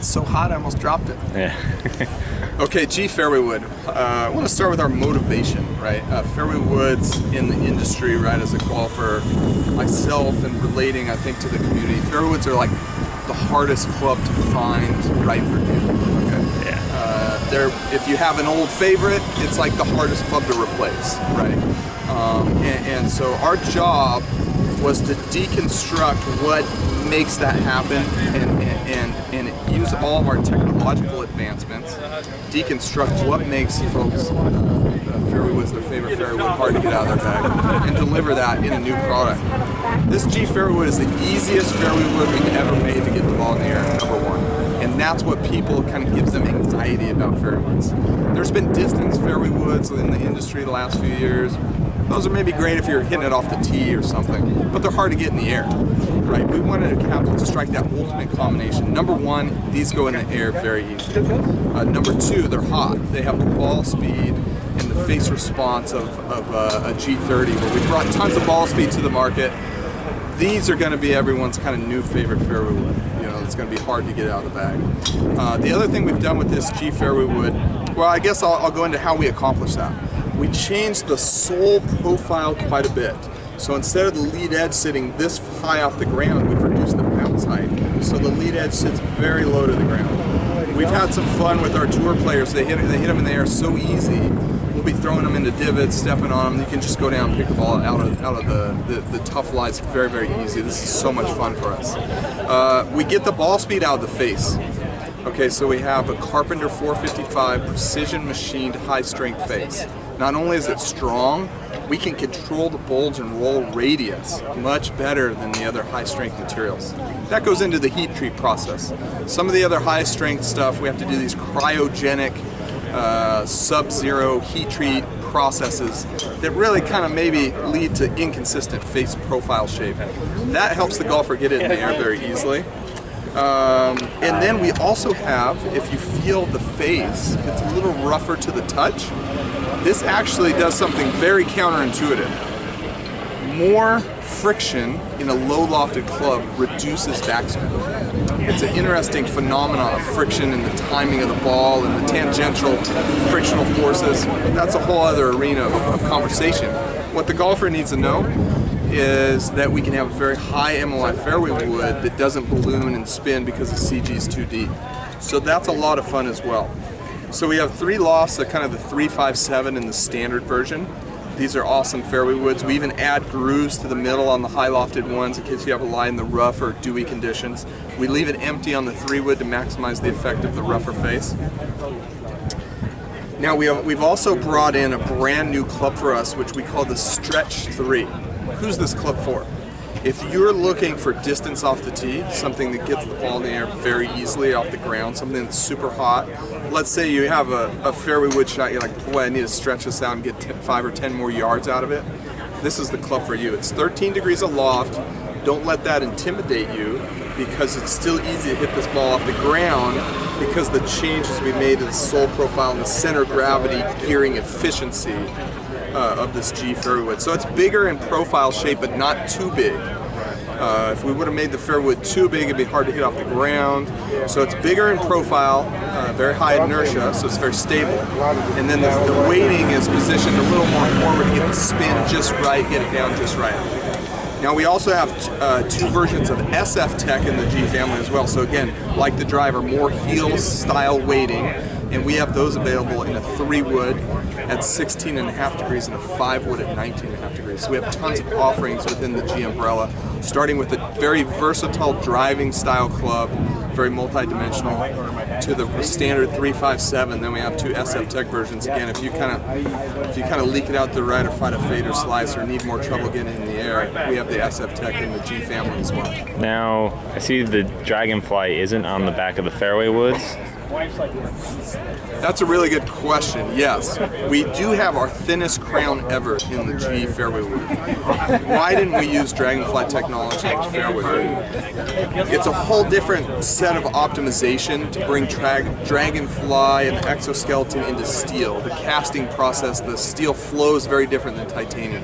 It's so hot I almost dropped it. Yeah. Okay, G fairway wood. I want to start with our motivation, right? Fairway woods in the industry, right, as a golfer, myself, and relating, I think, to the community. Fairway woods are like the hardest club to find right for you. Okay. Yeah. If you have an old favorite, it's like the hardest club to replace, right? And so our job was to deconstruct what makes that happen and use all of our technological advancements, deconstruct what makes folks fairway woods their favorite fairway wood hard to get out of their bag, and deliver that in a new product. This G fairway wood is the easiest fairway wood we've ever made to get the ball in the air, number one. And that's what people kind of gives them anxiety about fairway woods. There's been distance fairway woods in the industry the last few years. Those are maybe great if you're hitting it off the tee or something, but they're hard to get in the air, right? We wanted to strike that ultimate combination. Number one, these go in the air very easy. Number two, they're hot. They have the ball speed and the face response of a G30, where we brought tons of ball speed to the market. These are going to be everyone's kind of new favorite fairway wood. You know, it's going to be hard to get out of the bag. The other thing we've done with this G fairway wood, well, I guess I'll go into how we accomplish that. We changed the sole profile quite a bit. So instead of the lead edge sitting this high off the ground, we've reduced the bounce height. So the lead edge sits very low to the ground. We've had some fun with our tour players. They hit them in the air so easy. We'll be throwing them into divots, stepping on them. You can just go down and pick the ball out of the tough lies very, very easy. This is so much fun for us. We get the ball speed out of the face. Okay, so we have a Carpenter 455 precision machined high strength face. Not only is it strong, we can control the bulge and roll radius much better than the other high strength materials. That goes into the heat treat process. Some of the other high strength stuff, we have to do these cryogenic sub-zero heat treat processes that really kind of maybe lead to inconsistent face profile shape. That helps the golfer get it in the air very easily. And then we also have, if you feel the face, it's a little rougher to the touch. This actually does something very counterintuitive. More friction in a low lofted club reduces backspin. It's an interesting phenomenon of friction in the timing of the ball and the tangential frictional forces. That's a whole other arena of conversation. What the golfer needs to know is that we can have a very high MOI fairway wood that doesn't balloon and spin because the CG is too deep. So that's a lot of fun as well. So we have three lofts, kind of the 357 in the standard version. These are awesome fairway woods. We even add grooves to the middle on the high lofted ones in case you have a lie in the rough or dewy conditions. We leave it empty on the 3 wood to maximize the effect of the rougher face. Now we've also brought in a brand new club for us, which we call the Stretch 3. Who's this club for? If you're looking for distance off the tee, something that gets the ball in the air very easily off the ground, something that's super hot. Let's say you have a fairway wood shot, you're like, boy, I need to stretch this out and get 5 or 10 more yards out of it. This is the club for you. It's 13 degrees aloft. Don't let that intimidate you, because it's still easy to hit this ball off the ground because the changes we made to the sole profile and the center of gravity gearing efficiency of this G fairway wood. So it's bigger in profile shape, but not too big. If we would have made the fairway wood too big, it'd be hard to hit off the ground. So it's bigger in profile, very high inertia, so it's very stable. And then the weighting is positioned a little more forward to get the spin just right, get it down just right. Now we also have two versions of SF Tech in the G family as well. So again, like the driver, more heel style weighting, and we have those available in a 3 wood at 16.5 degrees and a 5 wood at 19.5 degrees. So we have tons of offerings within the G umbrella, starting with a very versatile driving style club, very multi-dimensional, to the standard 357. Then we have 2 SF Tech versions. Again, if you kind of leak it out to the right or find a fade or slice or need more trouble getting in the air, we have the SF Tech in the G family as well. Now, I see the Dragonfly isn't on the back of the fairway woods. That's a really good question. Yes, we do have our thinnest crown ever in the G fairway wood. Why didn't we use Dragonfly technology in the fairway wood? It's a whole different set of optimization to bring Dragonfly and the exoskeleton into steel. The casting process, the steel flows very different than titanium.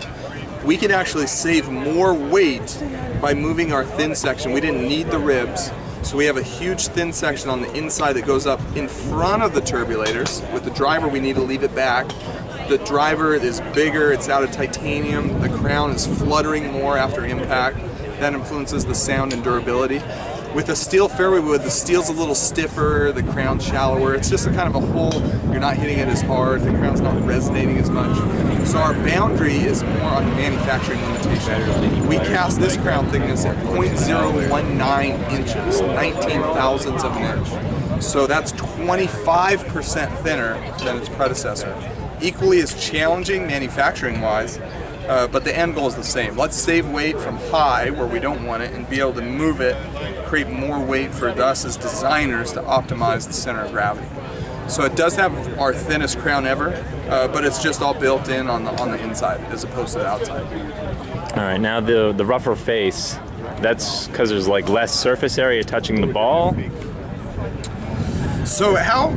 We could actually save more weight by moving our thin section. We didn't need the ribs. So we have a huge thin section on the inside that goes up in front of the turbulators. With the driver, we need to leave it back. The driver is bigger, it's out of titanium, the crown is fluttering more after impact. That influences the sound and durability. With a steel fairway wood, the steel's a little stiffer, the crown's shallower. It's just a kind of a hole. You're not hitting it as hard, the crown's not resonating as much. So our boundary is more on the manufacturing limitation. We cast this crown thickness at 0.019 inches, 19 thousandths of an inch. So that's 25% thinner than its predecessor. Equally as challenging manufacturing-wise, but the end goal is the same. Let's save weight from high, where we don't want it, and be able to move it, create more weight for us as designers to optimize the center of gravity. So it does have our thinnest crown ever, but it's just all built in on the inside as opposed to the outside. All right, now the rougher face, that's because there's like less surface area touching the ball. So how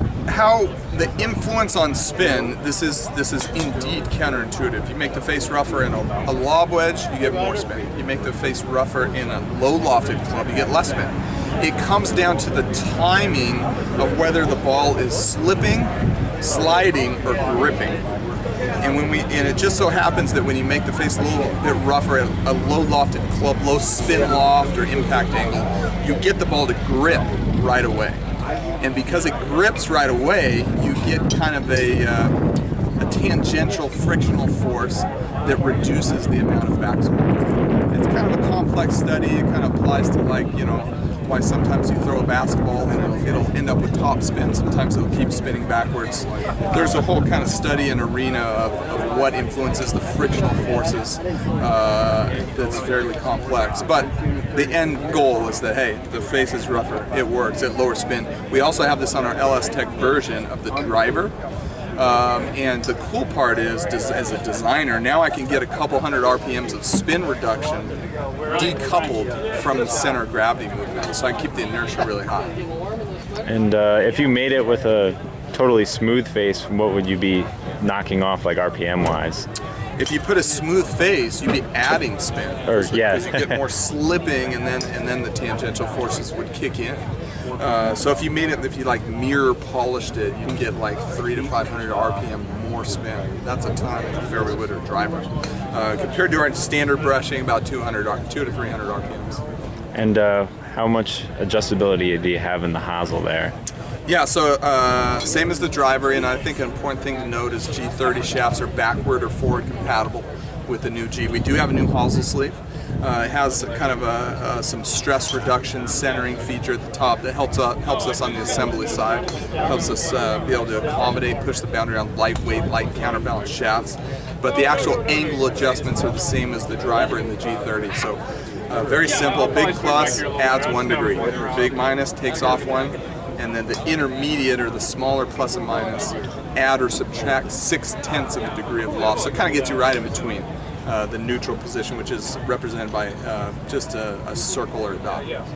the influence on spin, this is indeed counterintuitive. You make the face rougher in a lob wedge, you get more spin. You make the face rougher in a low lofted club, you get less spin. It comes down to the timing of whether the ball is slipping, sliding, or gripping. And it just so happens that when you make the face a little bit rougher at a low lofted club, low spin loft or impact angle, you get the ball to grip right away. And because it grips right away, you get kind of a tangential frictional force that reduces the amount of backspin. It's kind of a complex study. It kind of applies to, like, you know, why sometimes you throw a basketball and it'll end up with top spin, sometimes it'll keep spinning backwards. There's a whole kind of study and arena of what influences the frictional forces that's fairly complex. But the end goal is that, hey, the face is rougher, it works, it lowers spin. We also have this on our LS Tech version of the driver. And the cool part is, as a designer, now I can get a couple hundred RPMs of spin reduction decoupled from the center of gravity movement, so I keep the inertia really high. And if you made it with a totally smooth face, what would you be knocking off, like RPM wise? If you put a smooth face, you'd be adding spin. Because you get more slipping, and then the tangential forces would kick in. So if you made it, if you like mirror polished it, you can get like 300 to 500 RPM more spin. That's a ton in a fairway wood or driver. Compared to our standard brushing, about 200 to 300 RPMs. And how much adjustability do you have in the hosel there? Yeah, so same as the driver, and I think an important thing to note is G30 shafts are backward or forward compatible with the new G. We do have a new hosel sleeve. It has kind of some stress reduction centering feature at the top that helps us on the assembly side, helps us be able to accommodate, push the boundary on lightweight, light counterbalance shafts. But the actual angle adjustments are the same as the driver in the G30. So very simple, big plus adds 1 degree, big minus takes off 1. And then the intermediate, or the smaller plus and minus, add or subtract 0.6 of a degree of loft. So it kind of gets you right in between the neutral position, which is represented by just a circle or a dot.